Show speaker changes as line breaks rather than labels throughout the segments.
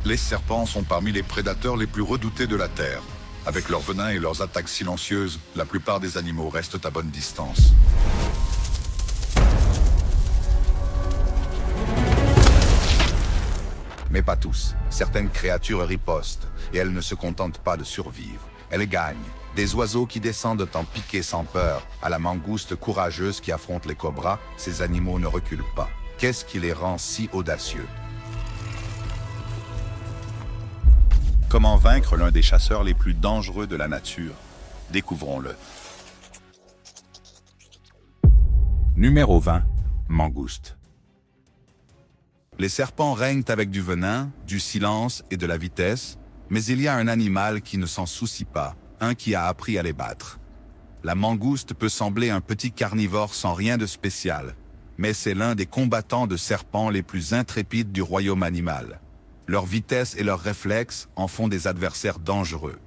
Les serpents sont parmi les prédateurs les plus redoutés de la Terre. Avec leur venin et leurs attaques silencieuses, la plupart des animaux restent à bonne distance. Mais pas tous. Certaines créatures ripostent, et elles ne se contentent pas de survivre. Elles gagnent. Des oiseaux qui descendent en piqué sans peur. À la mangouste courageuse qui affronte les cobras, ces animaux ne reculent pas. Qu'est-ce qui les rend si audacieux?
Comment vaincre l'un des chasseurs les plus dangereux de la nature? Découvrons-le.
Numéro 20. Mangouste.
Les serpents règnent avec du venin, du silence et de la vitesse, mais il y a un animal qui ne s'en soucie pas, un qui a appris à les battre. La mangouste peut sembler un petit carnivore sans rien de spécial, mais c'est l'un des combattants de serpents les plus intrépides du royaume animal. Leur vitesse et leurs réflexes en font des adversaires dangereux.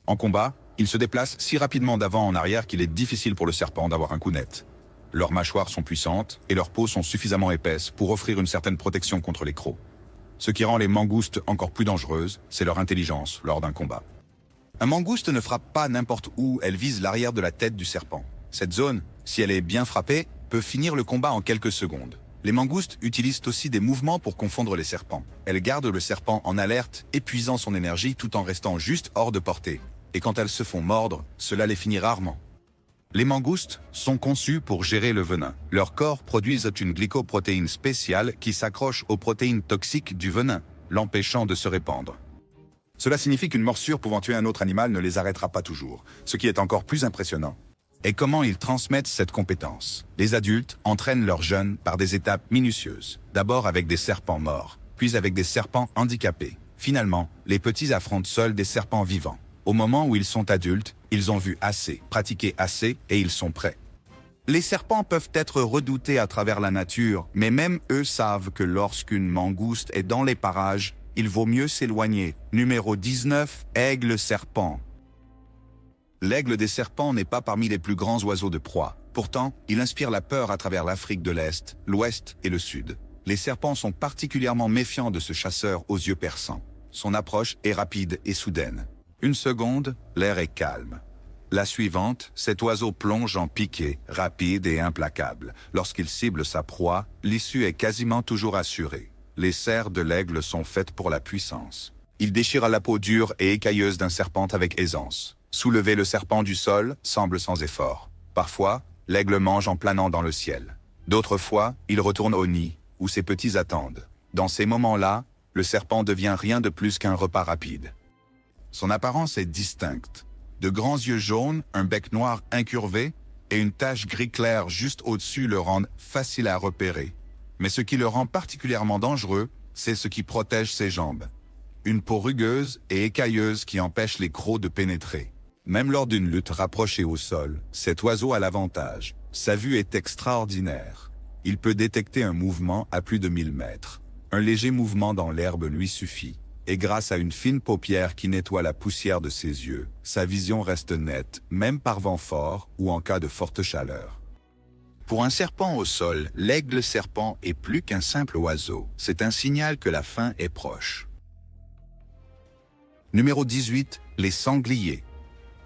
En combat, ils se déplacent si rapidement d'avant en arrière qu'il est difficile pour le serpent d'avoir un coup net. Leurs mâchoires sont puissantes et leurs peaux sont suffisamment épaisses pour offrir une certaine protection contre les crocs. Ce qui rend les mangoustes encore plus dangereuses, c'est leur intelligence lors d'un combat. Un mangouste ne frappe pas n'importe où, elle vise l'arrière de la tête du serpent. Cette zone, si elle est bien frappée, peut finir le combat en quelques secondes. Les mangoustes utilisent aussi des mouvements pour confondre les serpents. Elles gardent le serpent en alerte, épuisant son énergie tout en restant juste hors de portée. Et quand elles se font mordre, cela les finit rarement. Les mangoustes sont conçus pour gérer le venin. Leur corps produisent une glycoprotéine spéciale qui s'accroche aux protéines toxiques du venin, l'empêchant de se répandre. Cela signifie qu'une morsure pouvant tuer un autre animal ne les arrêtera pas toujours, ce qui est encore plus impressionnant. Et comment ils transmettent cette compétence? Les adultes entraînent leurs jeunes par des étapes minutieuses. D'abord avec des serpents morts, puis avec des serpents handicapés. Finalement, les petits affrontent seuls des serpents vivants. Au moment où ils sont adultes, ils ont vu assez, pratiqué assez et ils sont prêts. Les serpents peuvent être redoutés à travers la nature, mais même eux savent que lorsqu'une mangouste est dans les parages, il vaut mieux s'éloigner. Numéro 19, aigle-serpent. L'aigle des serpents n'est pas parmi les plus grands oiseaux de proie. Pourtant, il inspire la peur à travers l'Afrique de l'Est, l'Ouest et le Sud. Les serpents sont particulièrement méfiants de ce chasseur aux yeux perçants. Son approche est rapide et soudaine. Une seconde, l'air est calme. La suivante, cet oiseau plonge en piqué, rapide et implacable. Lorsqu'il cible sa proie, l'issue est quasiment toujours assurée. Les serres de l'aigle sont faites pour la puissance. Il déchire la peau dure et écailleuse d'un serpent avec aisance. Soulever le serpent du sol semble sans effort. Parfois, l'aigle mange en planant dans le ciel. D'autres fois, il retourne au nid, où ses petits attendent. Dans ces moments-là, le serpent devient rien de plus qu'un repas rapide. Son apparence est distincte. De grands yeux jaunes, un bec noir incurvé et une tache gris clair juste au-dessus le rendent facile à repérer. Mais ce qui le rend particulièrement dangereux, c'est ce qui protège ses jambes. Une peau rugueuse et écailleuse qui empêche les crocs de pénétrer. Même lors d'une lutte rapprochée au sol, cet oiseau a l'avantage. Sa vue est extraordinaire. Il peut détecter un mouvement à plus de 1000 mètres. Un léger mouvement dans l'herbe lui suffit. Et grâce à une fine paupière qui nettoie la poussière de ses yeux, sa vision reste nette, même par vent fort ou en cas de forte chaleur. Pour un serpent au sol, l'aigle-serpent est plus qu'un simple oiseau. C'est un signal que la fin est proche. Numéro 18, les sangliers.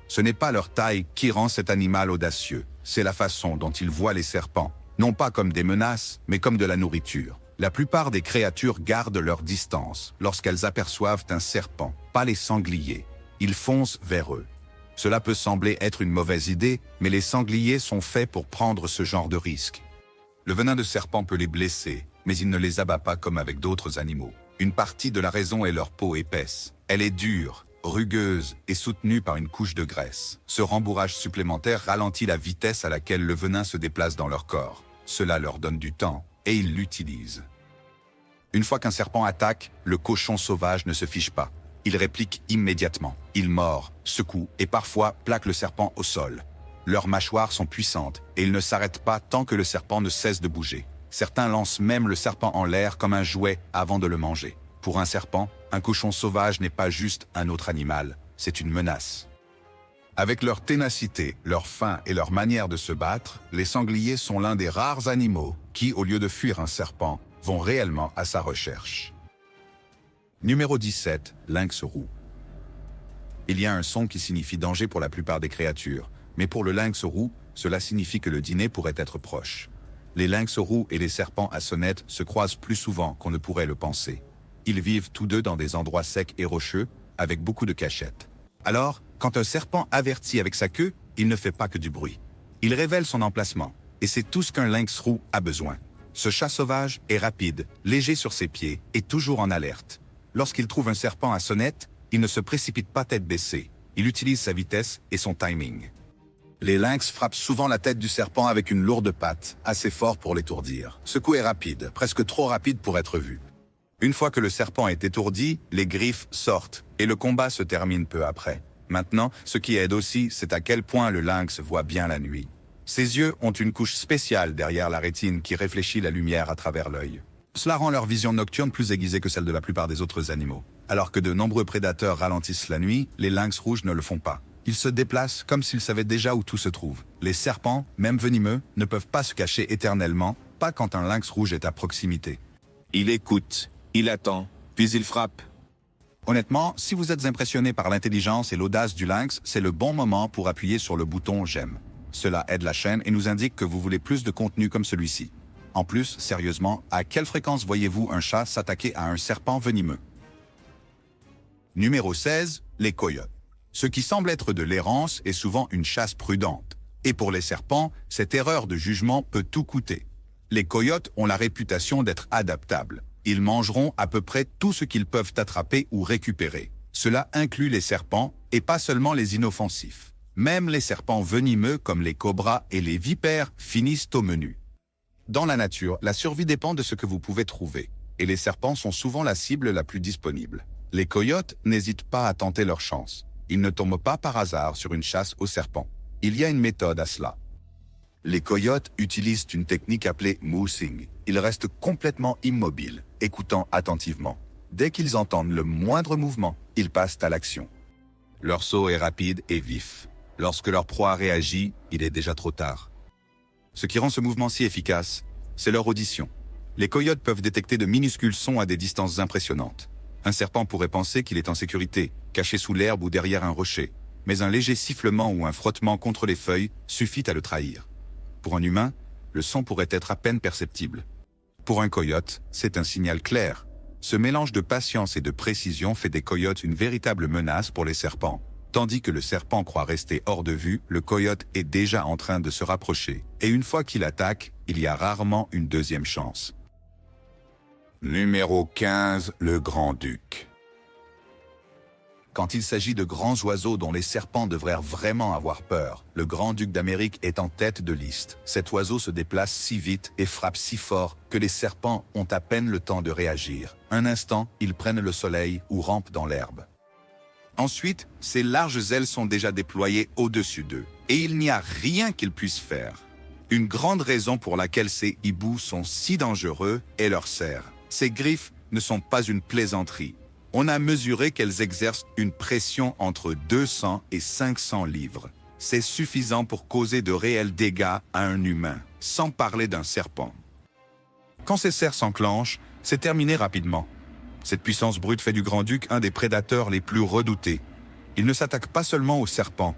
Ce n'est pas leur taille qui rend cet animal audacieux, c'est la façon dont ils voient les serpents, non pas comme des menaces, mais comme de la nourriture. La plupart des créatures gardent leur distance lorsqu'elles aperçoivent un serpent, pas les sangliers. Ils foncent vers eux. Cela peut sembler être une mauvaise idée, mais les sangliers sont faits pour prendre ce genre de risque. Le venin de serpent peut les blesser, mais il ne les abat pas comme avec d'autres animaux. Une partie de la raison est leur peau épaisse. Elle est dure, rugueuse et soutenue par une couche de graisse. Ce rembourrage supplémentaire ralentit la vitesse à laquelle le venin se déplace dans leur corps. Cela leur donne du temps et ils l'utilisent. Une fois qu'un serpent attaque, le cochon sauvage ne se fiche pas. Il réplique immédiatement. Il mord, secoue et parfois plaque le serpent au sol. Leurs mâchoires sont puissantes et ils ne s'arrêtent pas tant que le serpent ne cesse de bouger. Certains lancent même le serpent en l'air comme un jouet avant de le manger. Pour un serpent, un cochon sauvage n'est pas juste un autre animal, c'est une menace. Avec leur ténacité, leur faim et leur manière de se battre, les sangliers sont l'un des rares animaux qui, au lieu de fuir un serpent,
vont réellement à sa recherche. Numéro 17, lynx roux. Il y a un son qui signifie danger pour la plupart des créatures, mais pour le lynx roux, cela signifie que le dîner pourrait être proche. Les lynx roux et les serpents à sonnette se croisent plus souvent qu'on ne pourrait le penser. Ils vivent tous deux dans des endroits secs et rocheux, avec beaucoup de cachettes. Alors, quand un serpent avertit avec sa queue, il ne fait pas que du bruit. Il révèle son emplacement, et c'est tout ce qu'un lynx roux a besoin. Ce chat sauvage est rapide, léger sur ses pieds et toujours en alerte. Lorsqu'il trouve un serpent à sonnette, il ne se précipite pas tête baissée. Il utilise sa vitesse et son timing. Les lynx frappent souvent la tête du serpent avec une lourde patte, assez fort pour l'étourdir. Ce coup est rapide, presque trop rapide pour être vu. Une fois que le serpent est étourdi, les griffes sortent et le combat se termine peu après. Maintenant, ce qui aide aussi, c'est à quel point le lynx voit bien la nuit. Ses yeux ont une couche spéciale derrière la rétine qui réfléchit la lumière à travers l'œil. Cela rend leur vision nocturne plus aiguisée que celle de la plupart des autres animaux. Alors que de nombreux prédateurs ralentissent la nuit, les lynx rouges ne le font pas. Ils se déplacent comme s'ils savaient déjà où tout se trouve. Les serpents, même venimeux, ne peuvent pas se cacher éternellement, pas quand un lynx rouge est à proximité.
Il écoute, il attend, puis il frappe.
Honnêtement, si vous êtes impressionné par l'intelligence et l'audace du lynx, c'est le bon moment pour appuyer sur le bouton « J'aime ». Cela aide la chaîne et nous indique que vous voulez plus de contenu comme celui-ci. En plus, sérieusement, à quelle fréquence voyez-vous un chat s'attaquer à un serpent venimeux? Numéro 16, les coyotes. Ce qui semble être de l'errance est souvent une chasse prudente. Et pour les serpents, cette erreur de jugement peut tout coûter. Les coyotes ont la réputation d'être adaptables. Ils mangeront à peu près tout ce qu'ils peuvent attraper ou récupérer. Cela inclut les serpents et pas seulement les inoffensifs. Même les serpents venimeux comme les cobras et les vipères finissent au menu. Dans la nature, la survie dépend de ce que vous pouvez trouver, et les serpents sont souvent la cible la plus disponible. Les coyotes n'hésitent pas à tenter leur chance. Ils ne tombent pas par hasard sur une chasse aux serpents. Il y a une méthode à cela. Les coyotes utilisent une technique appelée moosing. Ils restent complètement immobiles, écoutant attentivement. Dès qu'ils entendent le moindre mouvement, ils passent à l'action. Leur saut est rapide et vif. Lorsque leur proie réagit, il est déjà trop tard. Ce qui rend ce mouvement si efficace, c'est leur audition. Les coyotes peuvent détecter de minuscules sons à des distances impressionnantes. Un serpent pourrait penser qu'il est en sécurité, caché sous l'herbe ou derrière un rocher, mais un léger sifflement ou un frottement contre les feuilles suffit à le trahir. Pour un humain, le son pourrait être à peine perceptible. Pour un coyote, c'est un signal clair. Ce mélange de patience et de précision fait des coyotes une véritable menace pour les serpents. Tandis que le serpent croit rester hors de vue, le coyote est déjà en train de se rapprocher. Et une fois qu'il attaque, il y a rarement une deuxième chance. Numéro 15, le grand-duc. Quand il s'agit de grands oiseaux dont les serpents devraient vraiment avoir peur, le grand-duc d'Amérique est en tête de liste. Cet oiseau se déplace si vite et frappe si fort que les serpents ont à peine le temps de réagir. Un instant, ils prennent le soleil ou rampent dans l'herbe. Ensuite, ses larges ailes sont déjà déployées au-dessus d'eux, et il n'y a rien qu'ils puissent faire. Une grande raison pour laquelle ces hiboux sont si dangereux est leur serre. Ces griffes ne sont pas une plaisanterie. On a mesuré qu'elles exercent une pression entre 200 et 500 livres. C'est suffisant pour causer de réels dégâts à un humain, sans parler d'un serpent. Quand ces serres s'enclenchent, c'est terminé rapidement. Cette puissance brute fait du grand-duc un des prédateurs les plus redoutés. Il ne s'attaque pas seulement aux serpents.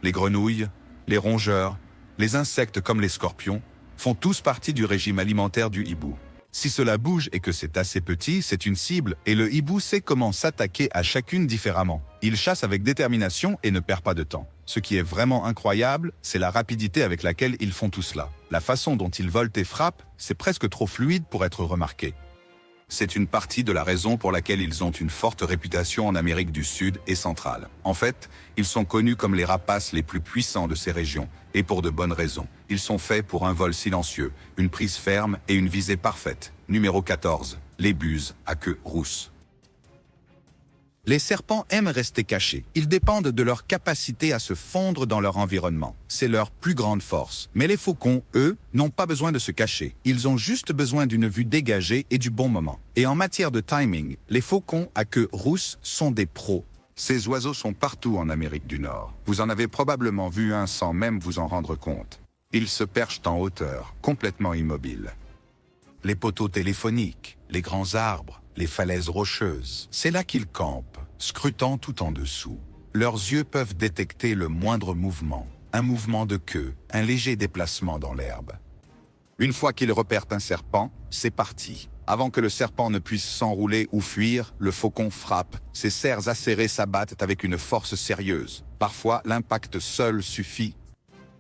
Les grenouilles, les rongeurs, les insectes comme les scorpions font tous partie du régime alimentaire du hibou. Si cela bouge et que c'est assez petit, c'est une cible, et le hibou sait comment s'attaquer à chacune différemment. Il chasse avec détermination et ne perd pas de temps. Ce qui est vraiment incroyable, c'est la rapidité avec laquelle ils font tout cela. La façon dont ils volent et frappent, c'est presque trop fluide pour être remarqué. C'est une partie de la raison pour laquelle ils ont une forte réputation en Amérique du Sud et centrale. En fait, ils sont connus comme les rapaces les plus puissants de ces régions, et pour de bonnes raisons. Ils sont faits pour un vol silencieux, une prise ferme et une visée parfaite. Numéro 14. Les buses à queue rousse. Les serpents aiment rester cachés. Ils dépendent de leur capacité à se fondre dans leur environnement. C'est leur plus grande force. Mais les faucons, eux, n'ont pas besoin de se cacher. Ils ont juste besoin d'une vue dégagée et du bon moment. Et en matière de timing, les faucons à queue rousse sont des pros. Ces oiseaux sont partout en Amérique du Nord. Vous en avez probablement vu un sans même vous en rendre compte. Ils se perchent en hauteur, complètement immobiles. les poteaux téléphoniques, les grands arbres, les falaises rocheuses. C'est là qu'ils campent, scrutant tout en dessous. Leurs yeux peuvent détecter le moindre mouvement, un mouvement de queue, un léger déplacement dans l'herbe. Une fois qu'ils repèrent un serpent, c'est parti. Avant que le serpent ne puisse s'enrouler ou fuir, le faucon frappe. Ses serres acérées s'abattent avec une force sérieuse. Parfois, l'impact seul suffit.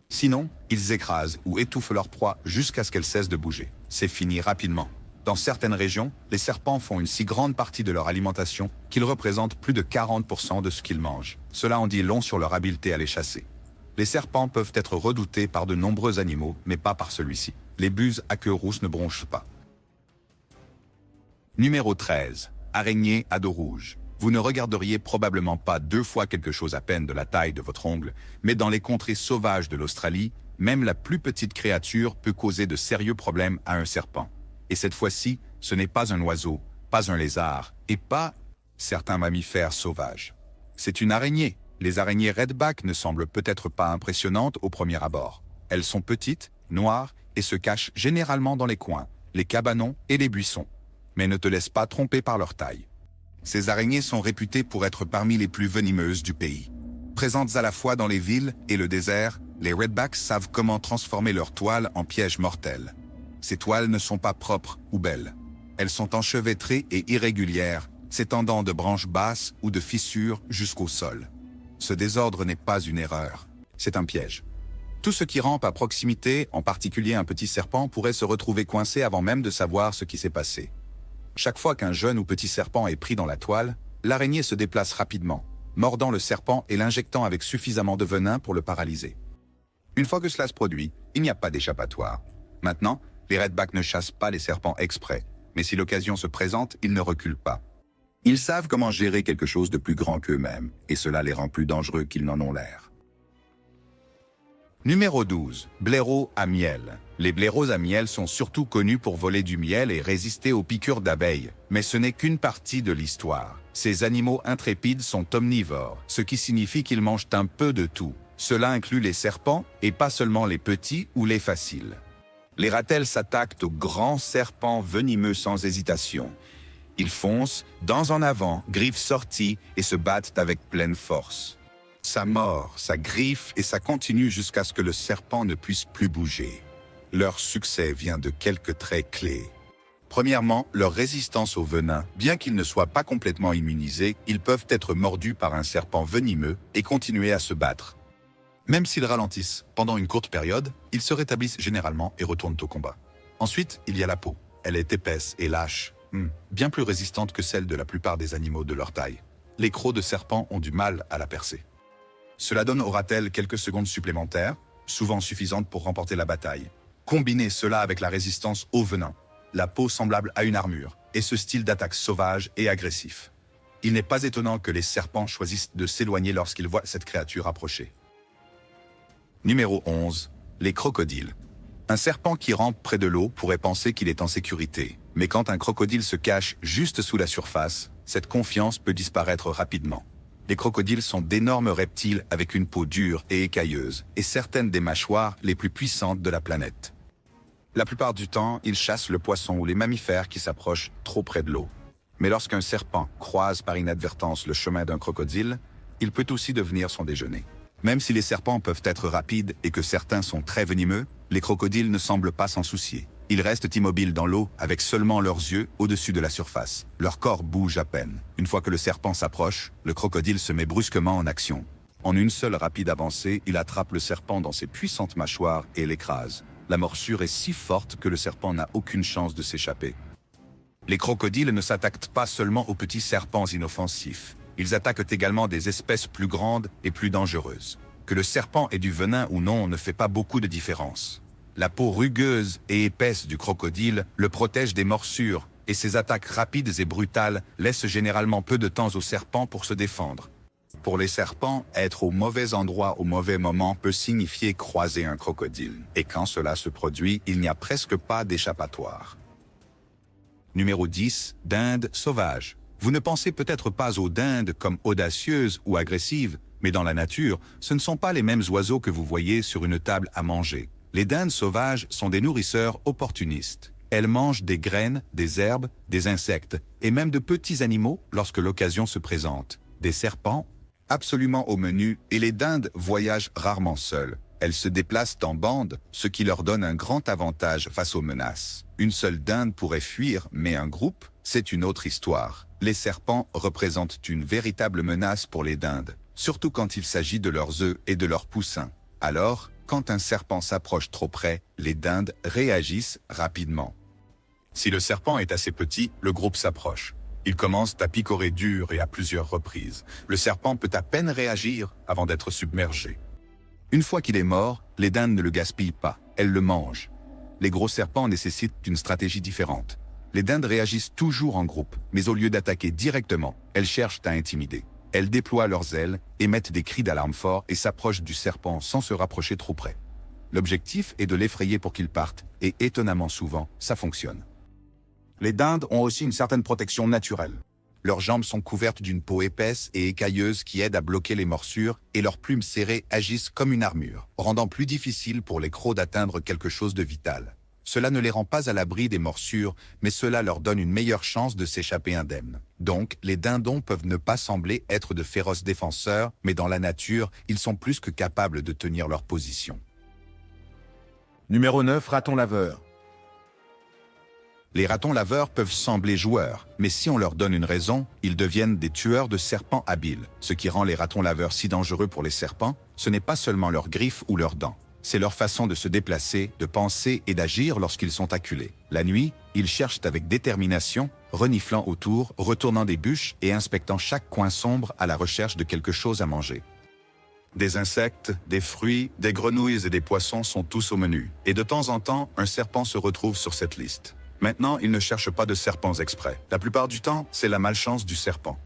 Sinon, ils écrasent ou étouffent leur proie jusqu'à ce qu'elle cesse de bouger. C'est fini rapidement. Dans certaines régions, les serpents font une si grande partie de leur alimentation qu'ils représentent plus de 40% de ce qu'ils mangent. Cela en dit long sur leur habileté à les chasser. Les serpents peuvent être redoutés par de nombreux animaux, mais pas par celui-ci. Les buses à queue rousse ne bronchent pas. Numéro 13. Araignée à dos rouge. Vous ne regarderiez probablement pas 2 fois quelque chose à peine de la taille de votre ongle, mais dans les contrées sauvages de l'Australie, même la plus petite créature peut causer de sérieux problèmes à un serpent. Et cette fois-ci, ce n'est pas un oiseau, pas un lézard, et pas certains mammifères sauvages. C'est une araignée. Les araignées redback ne semblent peut-être pas impressionnantes au premier abord. Elles sont petites, noires, et se cachent généralement dans les coins, les cabanons et les buissons. Mais ne te laisse pas tromper par leur taille. Ces araignées sont réputées pour être parmi les plus venimeuses du pays. Présentes à la fois dans les villes et le désert, les redbacks savent comment transformer leurs toiles en pièges mortels. Ces toiles ne sont pas propres ou belles. Elles sont enchevêtrées et irrégulières, s'étendant de branches basses ou de fissures jusqu'au sol. Ce désordre n'est pas une erreur, c'est un piège. Tout ce qui rampe à proximité, en particulier un petit serpent, pourrait se retrouver coincé avant même de savoir ce qui s'est passé. Chaque fois qu'un jeune ou petit serpent est pris dans la toile, l'araignée se déplace rapidement, mordant le serpent et l'injectant avec suffisamment de venin pour le paralyser. Une fois que cela se produit, il n'y a pas d'échappatoire. Maintenant, les redbacks ne chassent pas les serpents exprès, mais si l'occasion se présente, ils ne reculent pas. Ils savent comment gérer quelque chose de plus grand qu'eux-mêmes, et cela les rend plus dangereux qu'ils n'en ont l'air. Numéro 12. Blaireaux à miel. Les blaireaux à miel sont surtout connus pour voler du miel et résister aux piqûres d'abeilles. Mais ce n'est qu'une partie de l'histoire. Ces animaux intrépides sont omnivores, ce qui signifie qu'ils mangent un peu de tout. Cela inclut les serpents, et pas seulement les petits ou les faciles. Les ratels s'attaquent aux grands serpents venimeux sans hésitation. Ils foncent, dents en avant, griffes sorties, et se battent avec pleine force. Ça mord, ça griffe et ça continue jusqu'à ce que le serpent ne puisse plus bouger. Leur succès vient de quelques traits clés. Premièrement, leur résistance au venin. Bien qu'ils ne soient pas complètement immunisés, ils peuvent être mordus par un serpent venimeux et continuer à se battre. Même s'ils ralentissent pendant une courte période, ils se rétablissent généralement et retournent au combat. Ensuite, il y a la peau. Elle est épaisse et lâche, bien plus résistante que celle de la plupart des animaux de leur taille. Les crocs de serpent ont du mal à la percer. Cela donne au ratel quelques secondes supplémentaires, souvent suffisantes pour remporter la bataille. Combinez cela avec la résistance au venin, la peau semblable à une armure, et ce style d'attaque sauvage et agressif. Il n'est pas étonnant que les serpents choisissent de s'éloigner lorsqu'ils voient cette créature approcher. Numéro 11. Les crocodiles. Un serpent qui rampe près de l'eau pourrait penser qu'il est en sécurité, mais quand un crocodile se cache juste sous la surface, cette confiance peut disparaître rapidement. Les crocodiles sont d'énormes reptiles avec une peau dure et écailleuse, et certaines des mâchoires les plus puissantes de la planète. La plupart du temps, ils chassent le poisson ou les mammifères qui s'approchent trop près de l'eau. Mais lorsqu'un serpent croise par inadvertance le chemin d'un crocodile, il peut aussi devenir son déjeuner. Même si les serpents peuvent être rapides et que certains sont très venimeux, les crocodiles ne semblent pas s'en soucier. Ils restent immobiles dans l'eau avec seulement leurs yeux au-dessus de la surface. Leur corps bouge à peine. Une fois que le serpent s'approche, le crocodile se met brusquement en action. En une seule rapide avancée, il attrape le serpent dans ses puissantes mâchoires et l'écrase. La morsure est si forte que le serpent n'a aucune chance de s'échapper. Les crocodiles ne s'attaquent pas seulement aux petits serpents inoffensifs. Ils attaquent également des espèces plus grandes et plus dangereuses. Que le serpent ait du venin ou non ne fait pas beaucoup de différence. La peau rugueuse et épaisse du crocodile le protège des morsures, et ses attaques rapides et brutales laissent généralement peu de temps au serpent pour se défendre. Pour les serpents, être au mauvais endroit au mauvais moment peut signifier croiser un crocodile. Et quand cela se produit, il n'y a presque pas d'échappatoire. Numéro 10. Dinde sauvage. Vous ne pensez peut-être pas aux dindes comme audacieuses ou agressives, mais dans la nature, ce ne sont pas les mêmes oiseaux que vous voyez sur une table à manger. Les dindes sauvages sont des nourrisseurs opportunistes.
Elles mangent des graines, des herbes, des insectes, et même de petits animaux lorsque l'occasion se présente. Des serpents, absolument au menu, et les dindes voyagent rarement seules. Elles se déplacent en bande, ce qui leur donne un grand avantage face aux menaces. Une seule dinde pourrait fuir, mais un groupe, c'est une autre histoire. Les serpents représentent une véritable menace pour les dindes, surtout quand il s'agit de leurs œufs et de leurs poussins. Alors, quand un serpent s'approche trop près, les dindes réagissent rapidement. Si le serpent est assez petit, le groupe s'approche. Ils commencent à picorer dur et à plusieurs reprises. Le serpent peut à peine réagir avant d'être submergé. Une fois qu'il est mort, les dindes ne le gaspillent pas, elles le mangent. Les gros serpents nécessitent une stratégie différente. Les dindes réagissent toujours en groupe, mais au lieu d'attaquer directement, elles cherchent à intimider. Elles déploient leurs ailes, émettent des cris d'alarme forts et s'approchent du serpent sans se rapprocher trop près. L'objectif est de l'effrayer pour qu'il parte, et étonnamment souvent, ça fonctionne. Les dindes ont aussi une certaine protection naturelle. Leurs jambes sont couvertes d'une peau épaisse et écailleuse qui aide à bloquer les morsures, et leurs plumes serrées agissent comme une armure, rendant plus difficile pour les crocs d'atteindre quelque chose de vital. Cela ne les rend pas à l'abri des morsures, mais cela leur donne une meilleure chance de s'échapper indemnes. Donc, les dindons peuvent ne pas sembler être de féroces défenseurs, mais dans la nature, ils sont plus que capables de tenir leur position.
Numéro 9, raton laveur.
Les ratons laveurs peuvent sembler joueurs, mais si on leur donne une raison, ils deviennent des tueurs de serpents habiles. Ce qui rend les ratons laveurs si dangereux pour les serpents, ce n'est pas seulement leurs griffes ou leurs dents. C'est leur façon de se déplacer, de penser et d'agir lorsqu'ils sont acculés. La nuit, ils cherchent avec détermination, reniflant autour, retournant des bûches et inspectant chaque coin sombre à la recherche de quelque chose à manger. Des insectes, des fruits, des grenouilles et des poissons sont tous au menu. Et de temps en temps, un serpent se retrouve sur cette liste. Maintenant, ils ne cherchent pas de serpents exprès. La plupart du temps, c'est la malchance du serpent.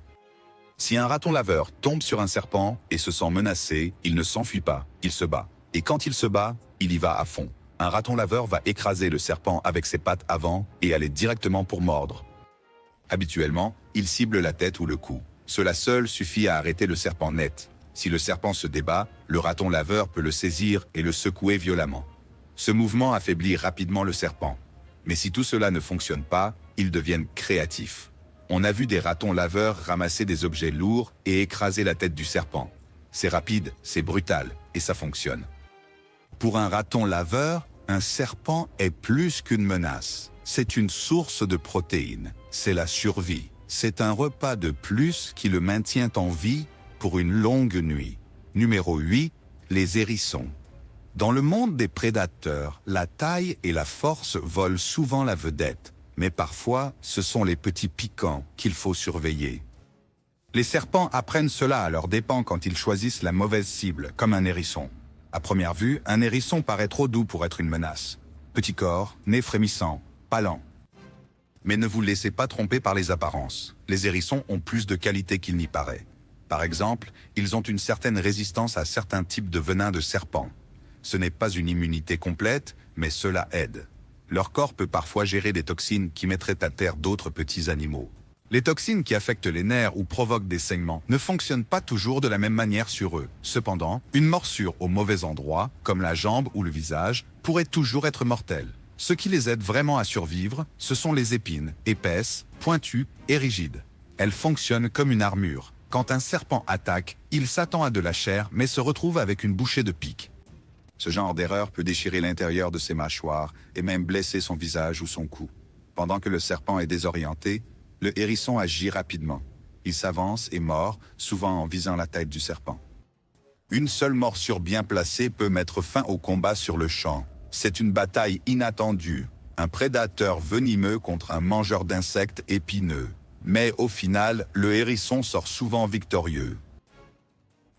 Si un raton laveur tombe sur un serpent et se sent menacé, il ne s'enfuit pas, il se bat. Et quand il se bat, il y va à fond. Un raton laveur va écraser le serpent avec ses pattes avant et aller directement pour mordre. Habituellement, il cible la tête ou le cou. Cela seul suffit à arrêter le serpent net. Si le serpent se débat, le raton laveur peut le saisir et le secouer violemment. Ce mouvement affaiblit rapidement le serpent. Mais si tout cela ne fonctionne pas, ils deviennent créatifs. On a vu des ratons laveurs ramasser des objets lourds et écraser la tête du serpent. C'est rapide, c'est brutal, et ça fonctionne. Pour un raton laveur, un serpent est plus qu'une menace. C'est une source de protéines, c'est la survie. C'est un repas de plus qui le maintient en vie pour une longue nuit. Numéro 8, les hérissons. Dans le monde des prédateurs, la taille et la force volent souvent la vedette, mais parfois, ce sont les petits piquants qu'il faut surveiller. Les serpents apprennent cela à leurs dépens quand ils choisissent la mauvaise cible, comme un hérisson. À première vue, un hérisson paraît trop doux pour être une menace. Petit corps, nez frémissant, pas lent. Mais ne vous laissez pas tromper par les apparences. Les hérissons ont plus de qualité qu'il n'y paraît. Par exemple, ils ont une certaine résistance à certains types de venins de serpents. Ce n'est pas une immunité complète, mais cela aide. Leur corps peut parfois gérer des toxines qui mettraient à terre d'autres petits animaux. Les toxines qui affectent les nerfs ou provoquent des saignements ne fonctionnent pas toujours de la même manière sur eux. Cependant, une morsure au mauvais endroit, comme la jambe ou le visage, pourrait toujours être mortelle. Ce qui les aide vraiment à survivre, ce sont les épines, épaisses, pointues et rigides. Elles fonctionnent comme une armure. Quand un serpent attaque, il s'attend à de la chair mais se retrouve avec une bouchée de pique. Ce genre d'erreur peut déchirer l'intérieur de ses mâchoires et même blesser son visage ou son cou. Pendant que le serpent est désorienté, le hérisson agit rapidement. Il s'avance et mord, souvent en visant la tête du serpent. Une seule morsure bien placée peut mettre fin au combat sur le champ. C'est une bataille inattendue. Un prédateur venimeux contre un mangeur d'insectes épineux. Mais au final, le hérisson sort souvent victorieux.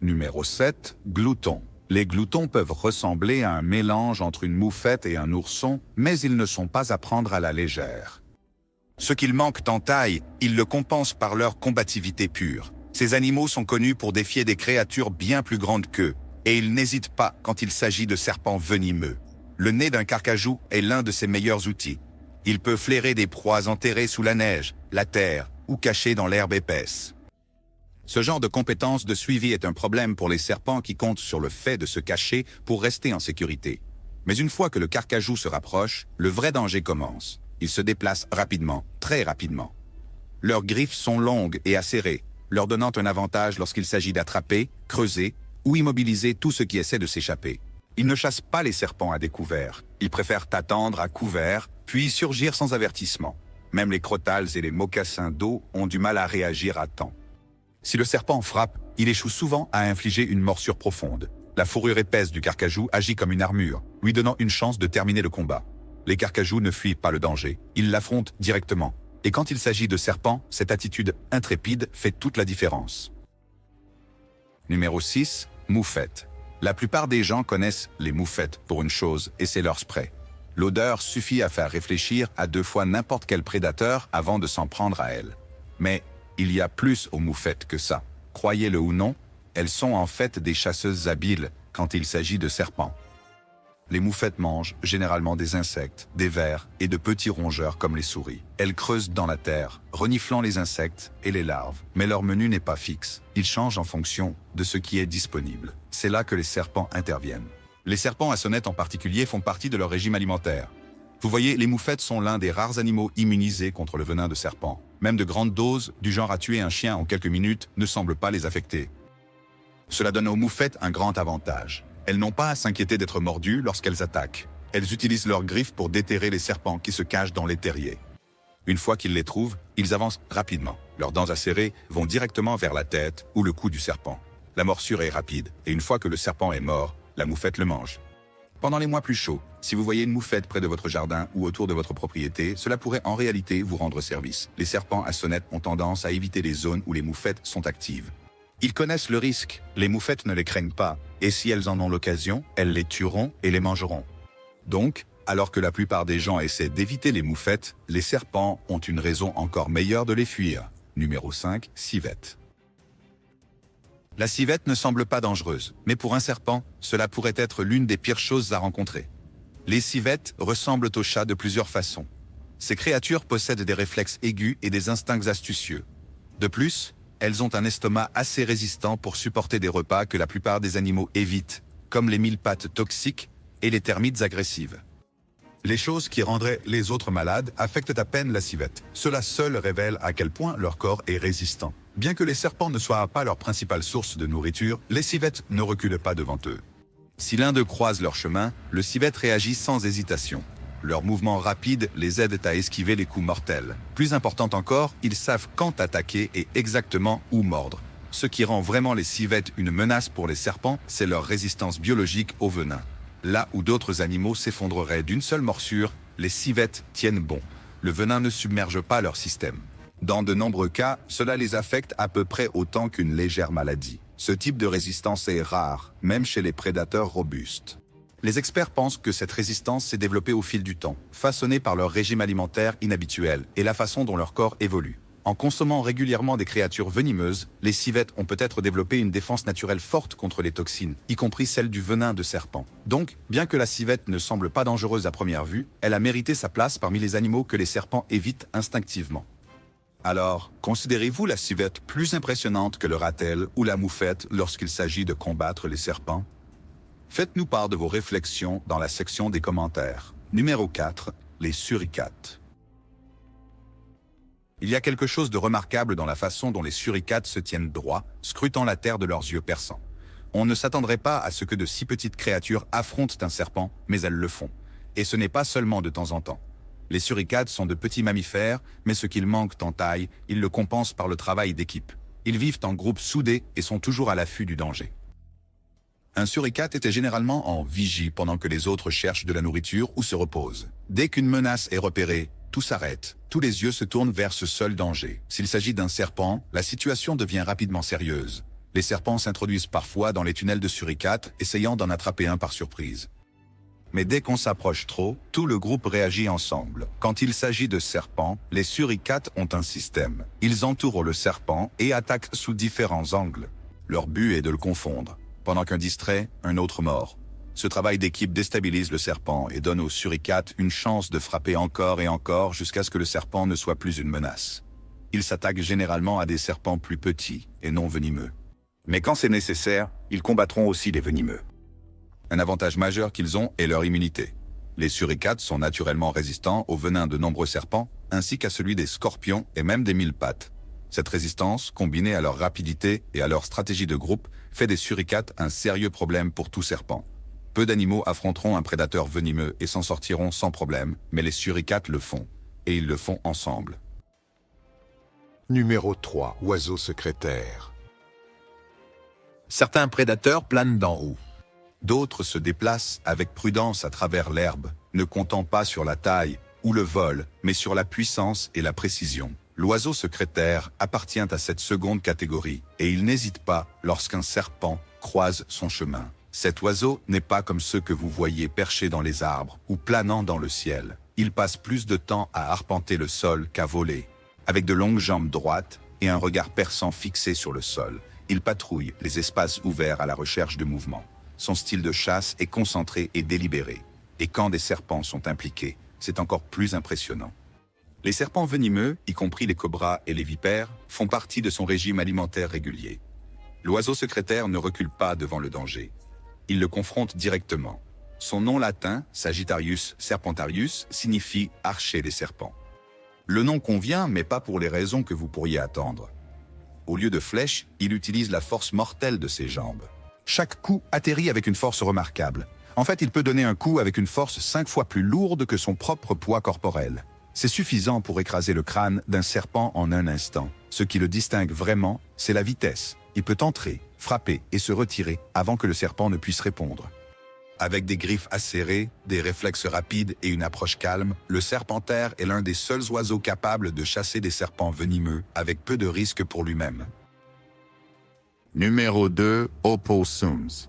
Numéro 7, glouton. Les gloutons peuvent ressembler à un mélange entre une moufette et un ourson, mais ils ne sont pas à prendre à la légère. Ce qu'ils manquent en taille, ils le compensent par leur combativité pure. Ces animaux sont connus pour défier des créatures bien plus grandes qu'eux, et ils n'hésitent pas quand il s'agit de serpents venimeux. Le nez d'un carcajou est l'un de ses meilleurs outils. Il peut flairer des proies enterrées sous la neige, la terre ou cachées dans l'herbe épaisse. Ce genre de compétence de suivi est un problème pour les serpents qui comptent sur le fait de se cacher pour rester en sécurité. Mais une fois que le carcajou se rapproche, le vrai danger commence. Ils se déplacent rapidement, très rapidement. Leurs griffes sont longues et acérées, leur donnant un avantage lorsqu'il s'agit d'attraper, creuser ou immobiliser tout ce qui essaie de s'échapper. Ils ne chassent pas les serpents à découvert. Ils préfèrent attendre à couvert, puis surgir sans avertissement. Même les crotales et les mocassins d'eau ont du mal à réagir à temps. Si le serpent frappe, il échoue souvent à infliger une morsure profonde. La fourrure épaisse du carcajou agit comme une armure, lui donnant une chance de terminer le combat. Les carcajous ne fuient pas le danger, ils l'affrontent directement. Et quand il s'agit de serpents, cette attitude intrépide fait toute la différence. Numéro 6, moufette. La plupart des gens connaissent les moufettes pour une chose, et c'est leur spray. L'odeur suffit à faire réfléchir à 2 fois n'importe quel prédateur avant de s'en prendre à elle. Mais il y a plus aux moufettes que ça. Croyez-le ou non, elles sont en fait des chasseuses habiles quand il s'agit de serpents. Les moufettes mangent généralement des insectes, des vers et de petits rongeurs comme les souris. Elles creusent dans la terre, reniflant les insectes et les larves. Mais leur menu n'est pas fixe. Il change en fonction de ce qui est disponible. C'est là que les serpents interviennent. Les serpents à sonnette en particulier font partie de leur régime alimentaire. Vous voyez, les moufettes sont l'un des rares animaux immunisés contre le venin de serpent. Même de grandes doses, du genre à tuer un chien en quelques minutes, ne semblent pas les affecter. Cela donne aux moufettes un grand avantage. Elles n'ont pas à s'inquiéter d'être mordues lorsqu'elles attaquent. Elles utilisent leurs griffes pour déterrer les serpents qui se cachent dans les terriers. Une fois qu'ils les trouvent, ils avancent rapidement. Leurs dents acérées vont directement vers la tête ou le cou du serpent. La morsure est rapide, et une fois que le serpent est mort, la moufette le mange. Pendant les mois plus chauds, si vous voyez une moufette près de votre jardin ou autour de votre propriété, cela pourrait en réalité vous rendre service. Les serpents à sonnette ont tendance à éviter les zones où les moufettes sont actives. Ils connaissent le risque, les moufettes ne les craignent pas, et si elles en ont l'occasion, elles les tueront et les mangeront. Donc, alors que la plupart des gens essaient d'éviter les moufettes, les serpents ont une raison encore meilleure de les fuir. Numéro 5, civette. La civette ne semble pas dangereuse, mais pour un serpent, cela pourrait être l'une des pires choses à rencontrer. Les civettes ressemblent aux chats de plusieurs façons. Ces créatures possèdent des réflexes aigus et des instincts astucieux. De plus, elles ont un estomac assez résistant pour supporter des repas que la plupart des animaux évitent, comme les mille-pattes toxiques et les termites agressives. Les choses qui rendraient les autres malades affectent à peine la civette. Cela seul révèle à quel point leur corps est résistant. Bien que les serpents ne soient pas leur principale source de nourriture, les civettes ne reculent pas devant eux. Si l'un d'eux croise leur chemin, le civette réagit sans hésitation. Leurs mouvements rapides les aident à esquiver les coups mortels. Plus important encore, ils savent quand attaquer et exactement où mordre. Ce qui rend vraiment les civettes une menace pour les serpents, c'est leur résistance biologique au venin. Là où d'autres animaux s'effondreraient d'une seule morsure, les civettes tiennent bon. Le venin ne submerge pas leur système. Dans de nombreux cas, cela les affecte à peu près autant qu'une légère maladie. Ce type de résistance est rare, même chez les prédateurs robustes. Les experts pensent que cette résistance s'est développée au fil du temps, façonnée par leur régime alimentaire inhabituel et la façon dont leur corps évolue. En consommant régulièrement des créatures venimeuses, les civettes ont peut-être développé une défense naturelle forte contre les toxines, y compris celle du venin de serpent. Donc, bien que la civette ne semble pas dangereuse à première vue, elle a mérité sa place parmi les animaux que les serpents évitent instinctivement. Alors, considérez-vous la civette plus impressionnante que le ratel ou la moufette lorsqu'il s'agit de combattre les serpents? Faites-nous part de vos réflexions dans la section des commentaires. Numéro 4, les suricates. Il y a quelque chose de remarquable dans la façon dont les suricates se tiennent droits, scrutant la terre de leurs yeux perçants. On ne s'attendrait pas à ce que de si petites créatures affrontent un serpent, mais elles le font. Et ce n'est pas seulement de temps en temps. Les suricates sont de petits mammifères, mais ce qu'ils manquent en taille, ils le compensent par le travail d'équipe. Ils vivent en groupes soudés et sont toujours à l'affût du danger. Un suricate était généralement en vigie pendant que les autres cherchent de la nourriture ou se reposent. Dès qu'une menace est repérée, tout s'arrête. Tous les yeux se tournent vers ce seul danger. S'il s'agit d'un serpent, la situation devient rapidement sérieuse. Les serpents s'introduisent parfois dans les tunnels de suricates, essayant d'en attraper un par surprise. Mais dès qu'on s'approche trop, tout le groupe réagit ensemble. Quand il s'agit de serpents, les suricates ont un système. Ils entourent le serpent et attaquent sous différents angles. Leur but est de le confondre. Pendant qu'un distrait, un autre mord. Ce travail d'équipe déstabilise le serpent et donne aux suricates une chance de frapper encore et encore jusqu'à ce que le serpent ne soit plus une menace. Ils s'attaquent généralement à des serpents plus petits et non venimeux. Mais quand c'est nécessaire, ils combattront aussi les venimeux. Un avantage majeur qu'ils ont est leur immunité.
Les suricates sont naturellement résistants au venin de nombreux serpents, ainsi qu'à celui des scorpions et même des mille-pattes. Cette résistance, combinée à leur rapidité et à leur stratégie de groupe, fait des suricates un sérieux problème pour tout serpent. Peu d'animaux affronteront un prédateur venimeux et s'en sortiront sans problème, mais les suricates le font. Et ils le font ensemble.
Numéro 3. Oiseau secrétaire.
Certains prédateurs planent d'en haut.
D'autres se déplacent avec prudence à travers l'herbe, ne comptant pas sur la taille ou le vol, mais sur la puissance et la précision. L'oiseau secrétaire appartient à cette seconde catégorie, et il n'hésite pas lorsqu'un serpent croise son chemin. Cet oiseau n'est pas comme ceux que vous voyez perchés dans les arbres ou planant dans le ciel. Il passe plus de temps à arpenter le sol qu'à voler. Avec de longues jambes droites et un regard perçant fixé sur le sol, il patrouille les espaces ouverts à la recherche de mouvement. Son style de chasse est concentré et délibéré. Et quand des serpents sont impliqués, c'est encore plus impressionnant. Les serpents venimeux, y compris les cobras et les vipères, font partie de son régime alimentaire régulier. L'oiseau secrétaire ne recule pas devant le danger. Il le confronte directement. Son nom latin, Sagittarius serpentarius, signifie « archer des serpents ». Le nom convient, mais pas pour les raisons que vous pourriez attendre. Au lieu de flèches, il utilise la force mortelle de ses jambes. Chaque coup atterrit avec une force remarquable. En fait, il peut donner un coup avec une force 5 fois plus lourde que son propre poids corporel. C'est suffisant pour écraser le crâne d'un serpent en un instant. Ce qui le distingue vraiment, c'est la vitesse. Il peut entrer, frapper et se retirer avant que le serpent ne puisse répondre. Avec des griffes acérées, des réflexes rapides et une approche calme, le serpentaire est l'un des seuls oiseaux capables de chasser des serpents venimeux avec peu de risque pour lui-même.
Numéro 2. Opossums.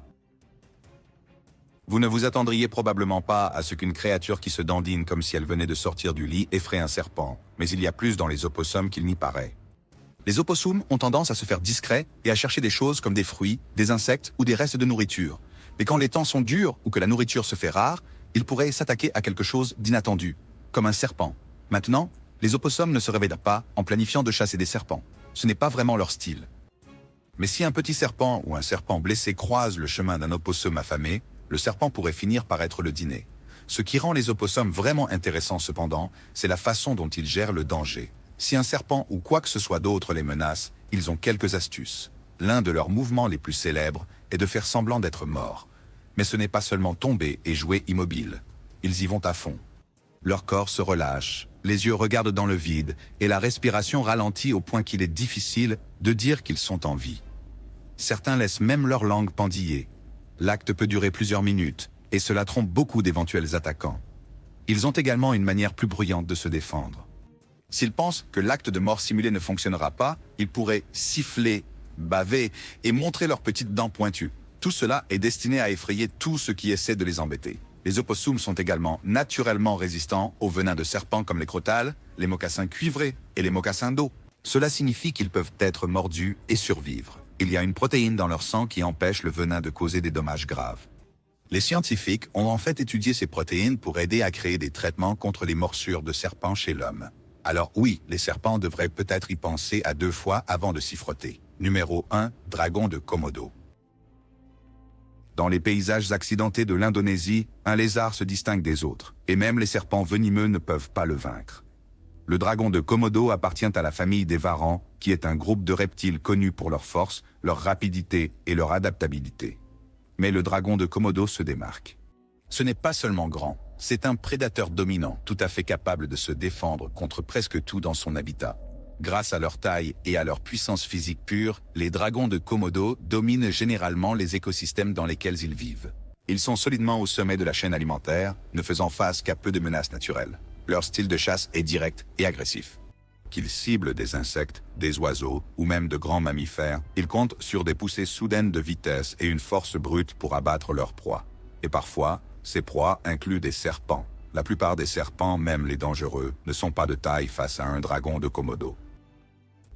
Vous ne vous attendriez probablement pas à ce qu'une créature qui se dandine comme si elle venait de sortir du lit effraie un serpent, mais il y a plus dans les opossums qu'il n'y paraît. Les opossums ont tendance à se faire discrets et à chercher des choses comme des fruits, des insectes ou des restes de nourriture. Mais quand les temps sont durs ou que la nourriture se fait rare, ils pourraient s'attaquer à quelque chose d'inattendu, comme un serpent. Maintenant, les opossums ne se réveillent pas en planifiant de chasser des serpents. Ce n'est pas vraiment leur style. Mais si un petit serpent ou un serpent blessé croise le chemin d'un opossum affamé, le serpent pourrait finir par être le dîner. Ce qui rend les opossums vraiment intéressants cependant, c'est la façon dont ils gèrent le danger. Si un serpent ou quoi que ce soit d'autre les menace, ils ont quelques astuces. L'un de leurs mouvements les plus célèbres est de faire semblant d'être morts. Mais ce n'est pas seulement tomber et jouer immobile. Ils y vont à fond. Leur corps se relâche, les yeux regardent dans le vide et la respiration ralentit au point qu'il est difficile de dire qu'ils sont en vie. Certains laissent même leur langue pendiller. L'acte peut durer plusieurs minutes et cela trompe beaucoup d'éventuels attaquants. Ils ont également une manière plus bruyante de se défendre. S'ils pensent que l'acte de mort simulée ne fonctionnera pas, ils pourraient siffler, baver et montrer leurs petites dents pointues. Tout cela est destiné à effrayer tout ce qui essaie de les embêter. Les opossums sont également naturellement résistants aux venins de serpents comme les crotales, les mocassins cuivrés et les mocassins d'eau. Cela signifie qu'ils peuvent être mordus et survivre. Il y a une protéine dans leur sang qui empêche le venin de causer des dommages graves. Les scientifiques ont en fait étudié ces protéines pour aider à créer des traitements contre les morsures de serpents chez l'homme. Alors oui, les serpents devraient peut-être y penser à 2 fois avant de s'y frotter. Numéro 1, dragon de Komodo. Dans les paysages accidentés de l'Indonésie, un lézard se distingue des autres, et même les serpents venimeux ne peuvent pas le vaincre. Le dragon de Komodo appartient à la famille des varans, qui est un groupe de reptiles connus pour leur force, leur rapidité et leur adaptabilité. Mais le dragon de Komodo se démarque. Ce n'est pas seulement grand, c'est un prédateur dominant, tout à fait capable de se défendre contre presque tout dans son habitat. Grâce à leur taille et à leur puissance physique pure, les dragons de Komodo dominent généralement les écosystèmes dans lesquels ils vivent. Ils sont solidement au sommet de la chaîne alimentaire, ne faisant face qu'à peu de menaces naturelles. Leur style de chasse est direct et agressif. Qu'ils ciblent des insectes, des oiseaux ou même de grands mammifères, ils comptent sur des poussées soudaines de vitesse et une force brute pour abattre leurs proies. Et parfois, ces proies incluent des serpents. La plupart des serpents, même les dangereux, ne sont pas de taille face à un dragon de Komodo.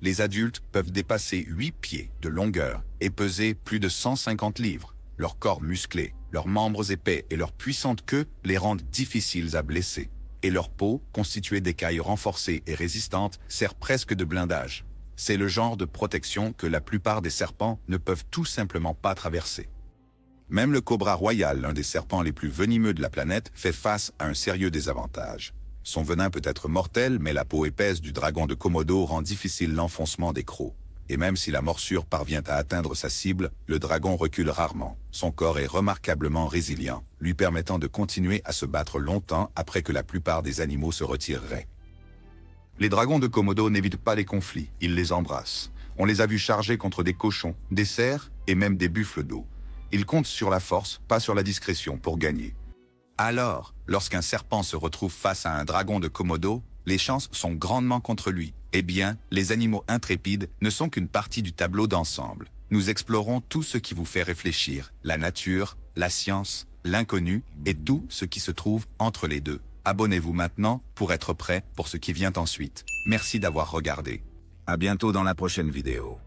Les adultes peuvent dépasser 8 pieds de longueur et peser plus de 150 livres. Leur corps musclé, leurs membres épais et leur puissante queue les rendent difficiles à blesser. Et leur peau, constituée d'écailles renforcées et résistantes, sert presque de blindage. C'est le genre de protection que la plupart des serpents ne peuvent tout simplement pas traverser. Même le cobra royal, l'un des serpents les plus venimeux de la planète, fait face à un sérieux désavantage. Son venin peut être mortel, mais la peau épaisse du dragon de Komodo rend difficile l'enfoncement des crocs. Et même si la morsure parvient à atteindre sa cible, le dragon recule rarement. Son corps est remarquablement résilient, lui permettant de continuer à se battre longtemps après que la plupart des animaux se retireraient. Les dragons de Komodo n'évitent pas les conflits, ils les embrassent. On les a vus charger contre des cochons, des cerfs et même des buffles d'eau. Ils comptent sur la force, pas sur la discrétion, pour gagner. Alors, lorsqu'un serpent se retrouve face à un dragon de Komodo, les chances sont grandement contre lui. Eh bien, les animaux intrépides ne sont qu'une partie du tableau d'ensemble. Nous explorons tout ce qui vous fait réfléchir, la nature, la science, l'inconnu et tout ce qui se trouve entre les deux. Abonnez-vous maintenant pour être prêt pour ce qui vient ensuite. Merci d'avoir regardé.
À bientôt dans la prochaine vidéo.